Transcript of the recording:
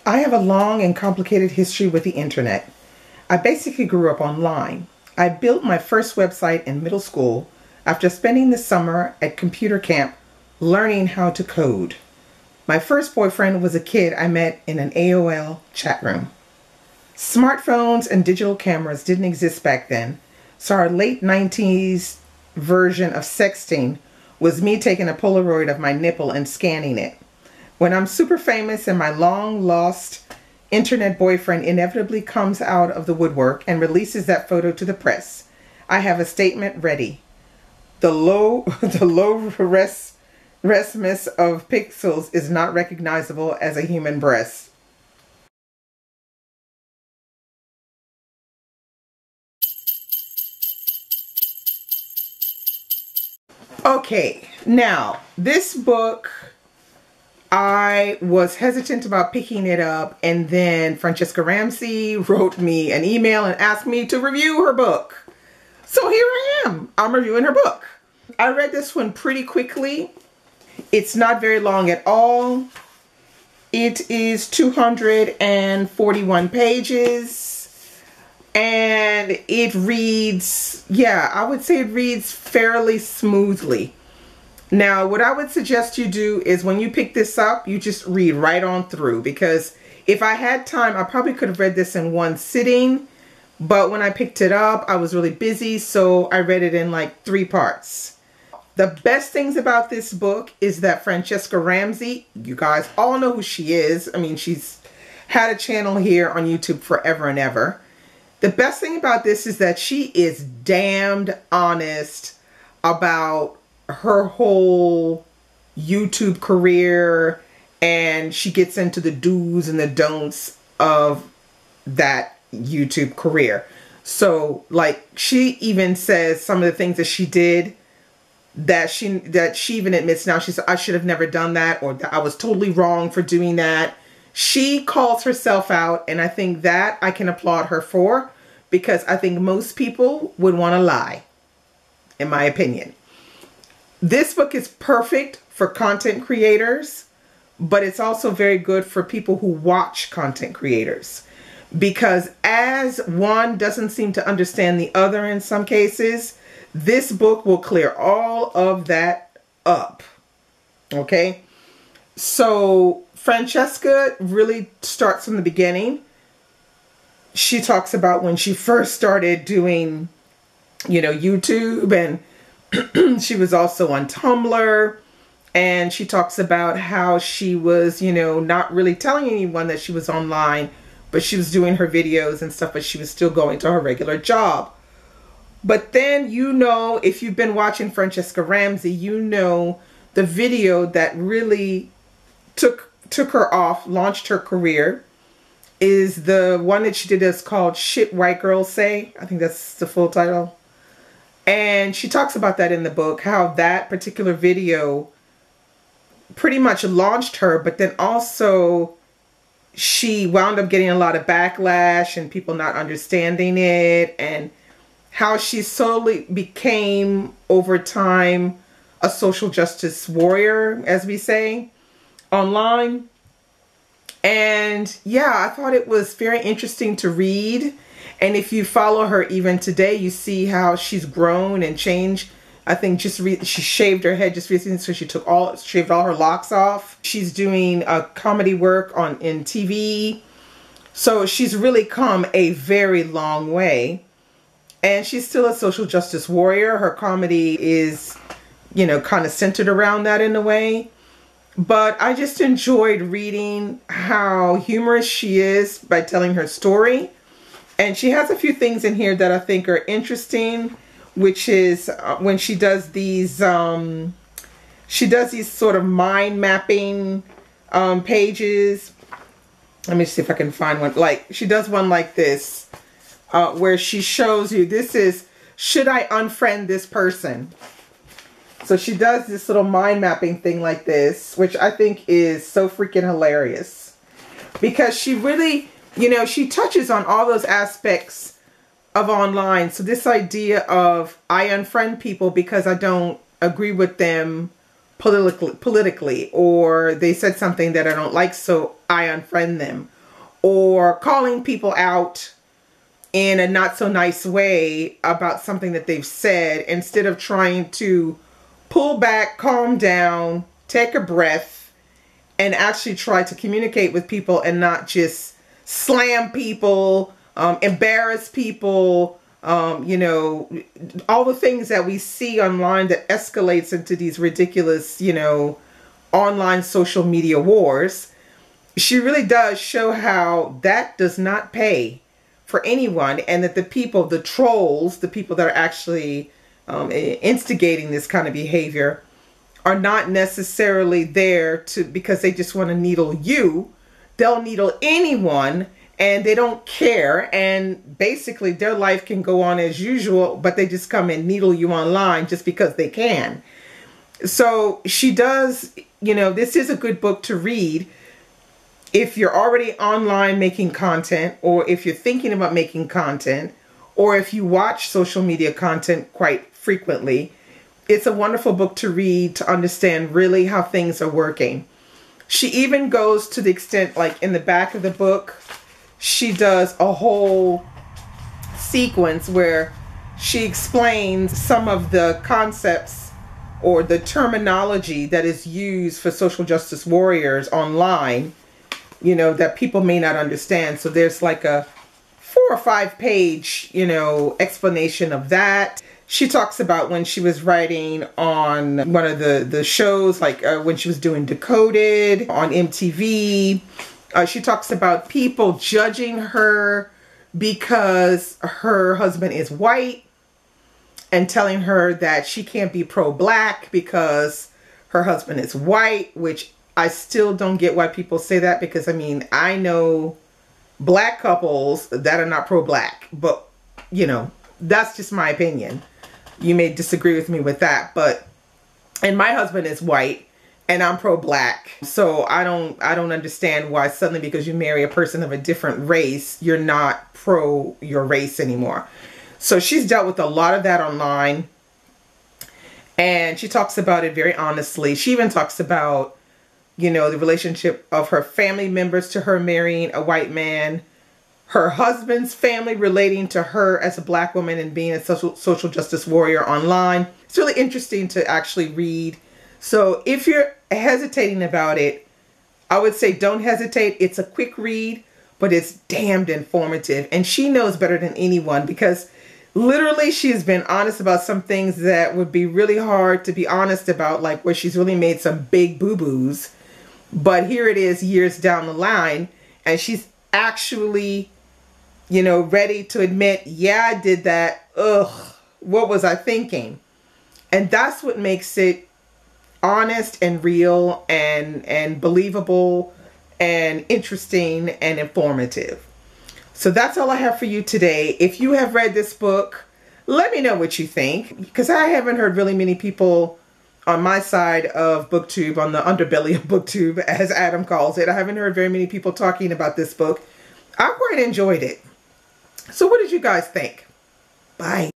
I have a long and complicated history with the internet. I basically grew up online. I built my first website in middle school after spending the summer at computer camp learning how to code. My first boyfriend was a kid I met in an AOL chat room. Smartphones and digital cameras didn't exist back then, so our late 90s version of sexting was me taking a Polaroid of my nipple and scanning it. When I'm super famous and my long-lost internet boyfriend inevitably comes out of the woodwork and releases that photo to the press, I have a statement ready. The low resness of pixels is not recognizable as a human breast. Okay, now this book, I was hesitant about picking it up, and then Francesca Ramsey wrote me an email and asked me to review her book. So here I am. I'm reviewing her book. I read this one pretty quickly. It's not very long at all. It is 241 pages. And it reads, yeah, I would say it reads fairly smoothly. Now, what I would suggest you do is when you pick this up, you just read right on through, because if I had time, I probably could have read this in one sitting, but when I picked it up, I was really busy, so I read it in like 3 parts. The best things about this book is that Francesca Ramsey, you guys all know who she is. I mean, she's had a channel here on YouTube forever and ever. The best thing about this is that she is damned honest about her whole YouTube career, and she gets into the do's and the don'ts of that YouTube career. So like, she even says some of the things that she did that she even admits now. She said, I should have never done that, or I was totally wrong for doing that. She calls herself out, and I think that I can applaud her for, because I think most people would want to lie, in my opinion. This book is perfect for content creators, but it's also very good for people who watch content creators, because as one doesn't seem to understand the other in some cases, this book will clear all of that up. Okay? So Francesca really starts from the beginning. She talks about when she first started doing, you know, YouTube, and she was also on Tumblr, and she talks about how she was, you know, not really telling anyone that she was online, but she was doing her videos and stuff, but she was still going to her regular job. But then, you know, if you've been watching Francesca Ramsey, you know the video that really took her off, launched her career, is the one that she did that's called Shit White Girls Say. I think that's the full title. And she talks about that in the book, how that particular video pretty much launched her, but then also she wound up getting a lot of backlash and people not understanding it, and how she slowly became, over time, a social justice warrior, as we say, online. And yeah, I thought it was very interesting to read. And if you follow her even today, you see how she's grown and changed. I think she shaved her head just recently, so she shaved all her locks off. She's doing comedy work in TV. So she's really come a very long way. And she's still a social justice warrior. Her comedy is, you know, kind of centered around that in a way. But I just enjoyed reading how humorous she is by telling her story. And she has a few things in here that I think are interesting, which is when she does these sort of mind mapping pages. Let me see if I can find one. Like, she does one like this, where she shows you, this is, should I unfriend this person? So she does this little mind mapping thing like this, which I think is so freaking hilarious, because she really, you know, she touches on all those aspects of online. So this idea of, I unfriend people because I don't agree with them politically, or they said something that I don't like, so I unfriend them, or calling people out in a not so nice way about something that they've said, instead of trying to pull back, calm down, take a breath, and actually try to communicate with people and not just slam people, embarrass people, you know, all the things that we see online that escalates into these ridiculous, you know, online social media wars. She really does show how that does not pay for anyone, and that the people, the trolls, the people that are actually instigating this kind of behavior, are not necessarily there to because they just want to needle you. They'll needle anyone, and they don't care, and basically their life can go on as usual, but they just come and needle you online just because they can. So she does, you know, this is a good book to read if you're already online making content, or if you're thinking about making content, or if you watch social media content quite frequently. It's a wonderful book to read to understand really how things are working. She even goes to the extent, like in the back of the book, she does a whole sequence where she explains some of the concepts or the terminology that is used for social justice warriors online, you know, that people may not understand. So there's like a 4 or 5 page, you know, explanation of that. She talks about when she was writing on one of the shows, like when she was doing Decoded on MTV. She talks about people judging her because her husband is white, and telling her that she can't be pro-black because her husband is white, which I still don't get why people say that, because I mean, I know black couples that are not pro-black, but you know, that's just my opinion. You may disagree with me with that, but, and my husband is white and I'm pro-black. So I don't understand why suddenly because you marry a person of a different race, you're not pro your race anymore. So she's dealt with a lot of that online, and she talks about it very honestly. She even talks about, you know, the relationship of her family members to her marrying a white man, her husband's family relating to her as a black woman and being a social justice warrior online. It's really interesting to actually read. So if you're hesitating about it, I would say don't hesitate. It's a quick read, but it's damned informative. And she knows better than anyone, because literally she's been honest about some things that would be really hard to be honest about, like where she's really made some big boo-boos. But here it is years down the line, and she's actually, you know, ready to admit, yeah, I did that. Ugh, what was I thinking? And that's what makes it honest and real and believable and interesting and informative. So that's all I have for you today. If you have read this book, let me know what you think, because I haven't heard really many people on my side of BookTube, on the underbelly of BookTube, as Adam calls it. I haven't heard very many people talking about this book. I quite enjoyed it. So what did you guys think? Bye.